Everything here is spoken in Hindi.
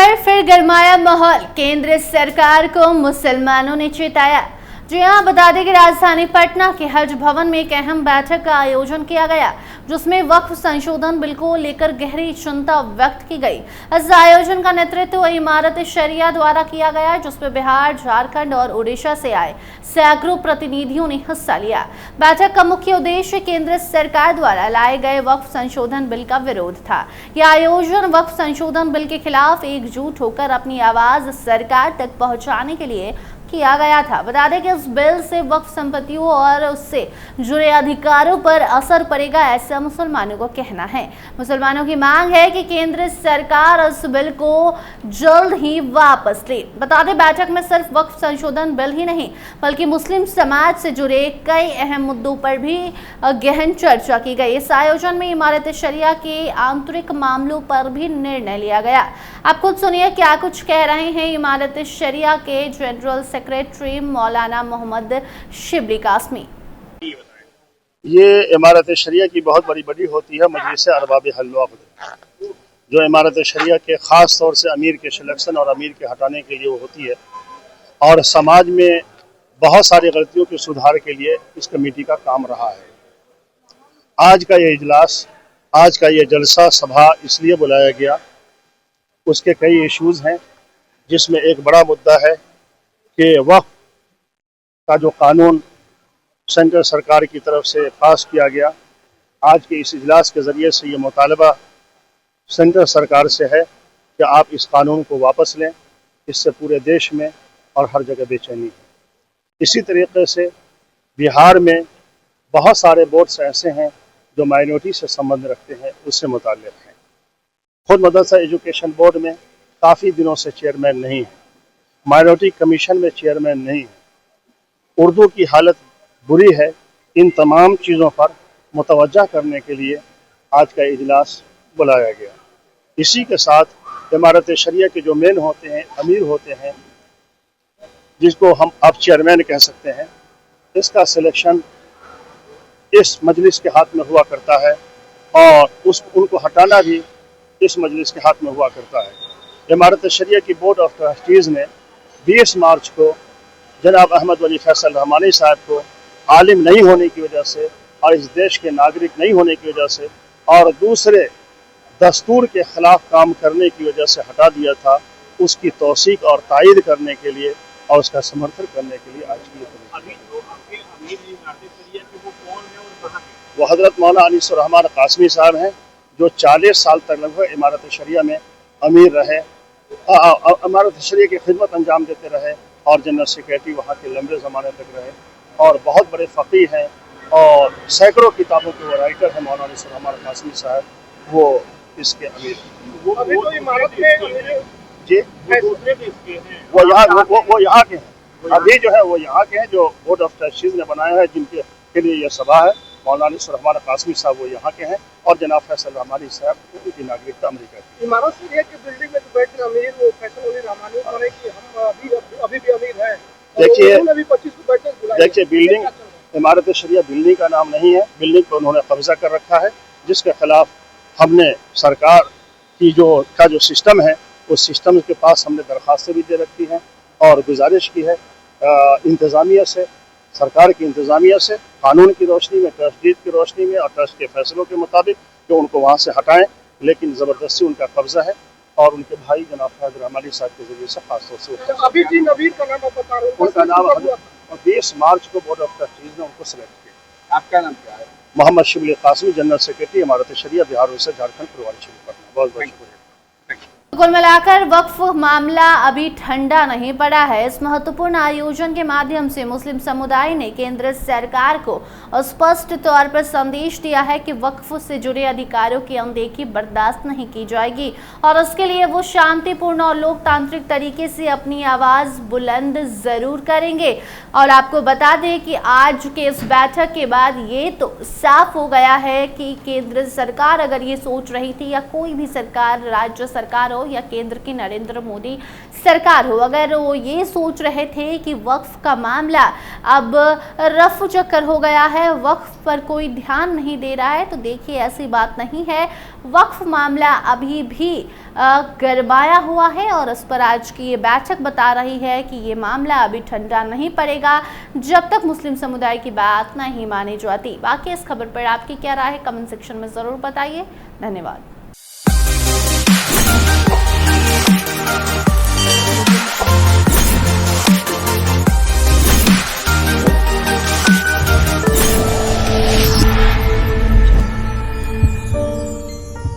पर फिर गरमाया माहौल। केंद्र सरकार को मुसलमानों ने चेताया। जी हां, बता दें कि राजधानी पटना के हज भवन में एक अहम बैठक का आयोजन किया गया, जिसमें वक्फ संशोधन बिल को लेकर गहरी चिंता व्यक्त की गई। इस आयोजन का नेतृत्व इमारत शरिया द्वारा किया गया, जिसमें बिहार, झारखंड और उड़ीसा से आए सैकड़ों प्रतिनिधियों ने हिस्सा लिया। बैठक का मुख्य उद्देश्य केंद्र सरकार द्वारा लाए गए वक्फ संशोधन बिल का विरोध था। यह आयोजन वक्फ संशोधन बिल के खिलाफ एकजुट होकर अपनी आवाज सरकार तक पहुंचाने के लिए किया गया था। बता दें कि इस बिल से वक्फ संपत्तियों और उससे जुड़े अधिकारों पर असर पड़ेगा, ऐसा मुसलमानों को कहना है। मुसलमानों की मांग है कि केंद्र सरकार इस बिल को जल्द ही वापस ले। बता दें, बैठक में सिर्फ वक्फ संशोधन बिल ही नहीं, बल्कि मुस्लिम समाज से जुड़े कई अहम मुद्दों पर भी गहन चर्चा की गई। इस आयोजन में इमारत शरिया के आंतरिक मामलों पर भी निर्णय लिया गया। आप खुद सुनिए क्या कुछ कह रहे हैं इमारत शरिया के जनरल सेक्रेटरी मौलाना मोहम्मद शिबली कासमी। ये इमारत शरिया की बहुत बड़ी बड़ी होती है मजलिस अरबाब हल्वा, जो इमारत शरिया के ख़ास तौर से अमीर के सिलेक्शन और अमीर के हटाने के लिए वो होती है, और समाज में बहुत सारी गलतियों के सुधार के लिए इस कमेटी का काम रहा है। आज का ये इजलास, आज का ये जलसा सभा इसलिए बुलाया गया, उसके कई इश्यूज़ हैं, जिसमें एक बड़ा मुद्दा है कि वक्फ का जो कानून सेंट्रल सरकार की तरफ से पास किया गया, आज के इस इजलास के ज़रिए से ये मुतालबा सेंट्रल सरकार से है कि आप इस कानून को वापस लें। इससे पूरे देश में और हर जगह बेचैनी है। इसी तरीके से बिहार में बहुत सारे बोर्ड्स ऐसे हैं जो माइनॉरिटी से संबंध रखते हैं, उससे मुताल्लिक़ हैं। खुद मदरसा एजुकेशन बोर्ड में काफ़ी दिनों से चेयरमैन नहीं है, माइनॉरिटी कमीशन में चेयरमैन नहीं है, उर्दू की हालत बुरी है। इन तमाम चीज़ों पर मुतवज्जा करने के लिए आज का इजलास बुलाया गया। इसी के साथ इमारत शरिया के जो मेन होते हैं, अमीर होते हैं, जिसको हम आप चेयरमैन कह सकते हैं, इसका सिलेक्शन इस मजलिस के हाथ में हुआ करता है और उनको हटाना भी इस मजलिस के हाथ में हुआ करता है। इमारत शरिया की बोर्ड ऑफ ट्रस्टीज़ ने 20 मार्च को जनाब अहमद वली फैसल रहमानी साहब को आलिम नहीं होने की वजह से और इस देश के नागरिक नहीं होने की वजह से और दूसरे दस्तूर के ख़िलाफ़ काम करने की वजह से हटा दिया था। उसकी तौसीक और तायीद करने के लिए और उसका समर्थन करने के लिए आज की वो हज़रत मौलाना अनीस रहमान कासमी साहब हैं, जो 40 साल तक लगभग इमारत शरिया में अमीर रहे, इमारत शरिया की खिदमत अंजाम देते रहे और जनरल सेक्रेटरी वहाँ के लंबे ज़माने तक रहे और बहुत बड़े फ़क़ीह हैं और सैकड़ों किताबों के वो राइटर हैं। मौलाना अनीस रहमान कासमी साहब वो इसके अमीर वो इमारत में जी वो यहाँ के हैं। अभी जो है वो यहाँ के हैं, जो बोर्ड ऑफ ट्रस्टीज़ ने बनाया है, जिनके के लिए यह सभा है। मौलाना अनीस रहमान कासमी साहब वो यहाँ के हैं और जनाब फैसल रहमानी साहब उनकी नागरिकता अमेरिका की। इमारत शरिया की बिल्डिंग में बैठे अमीर वो फैसल वली रहमानी कह रहे कि हम अभी भी अमीर हैं। देखिए बिल्डिंग इमारत शरिया बिल्डिंग का नाम नहीं है, बिल्डिंग पर उन्होंने कब्जा कर रखा है, जिसके खिलाफ हमने सरकार की जो सिस्टम है उस सिस्टम के पास हमने दरख्वास्तें भी दे रखी हैं और गुजारिश की है इंतज़ामिया से, सरकार की इंतज़ामिया से, कानून की रोशनी में, ट्रस्टीज की रोशनी में और ट्रस्ट के फैसलों के मुताबिक जो उनको वहाँ से हटाएं, लेकिन ज़बरदस्ती उनका कब्जा है और उनके भाई जनाब फैज़ल रहमानी साहब के जरिए से खास तौर से अभी जी नवीर का नाम बता रहे हैं, उनका नाम 20 मार्च को बोर्ड ऑफ ट्रस्टीज ने उनको सिलेक्ट किया। आपका नाम क्या है? मोहम्मद शिबली कासमी, जनरल सेक्रेटरी इमारत शरिया, बिहार, उड़ीसा, झारखंड, प्रभारी पटना। बहुत बहुत शुक्रिया। कुल मिलाकर वक्फ मामला अभी ठंडा नहीं पड़ा है। इस महत्वपूर्ण आयोजन के माध्यम से मुस्लिम समुदाय ने केंद्र सरकार को स्पष्ट तौर पर संदेश दिया है कि वक्फ से जुड़े अधिकारों की अनदेखी बर्दाश्त नहीं की जाएगी और उसके लिए वो शांतिपूर्ण और लोकतांत्रिक तरीके से अपनी आवाज बुलंद जरूर करेंगे। और आपको बता दें कि आज के इस बैठक के बाद ये तो साफ हो गया है कि केंद्र सरकार अगर ये सोच रही थी या कोई भी सरकार, राज्य सरकार हो या केंद्र की नरेंद्र मोदी सरकार हो, अगर वो ये सोच रहे थे कि वक्फ का मामला अब रफू चक्कर हो गया है, वक्फ पर कोई ध्यान नहीं दे रहा है, तो देखिए ऐसी बात नहीं है। वक्फ मामला अभी भी गरमाया हुआ है और उस पर आज की ये बैठक बता रही है कि ये मामला अभी ठंडा नहीं पड़ेगा जब तक मुस्लिम समुदाय की बात नहीं मानी जाती। बाकी इस खबर पर आपकी क्या राय है, कमेंट सेक्शन में ज़रूर बताइए। धन्यवाद।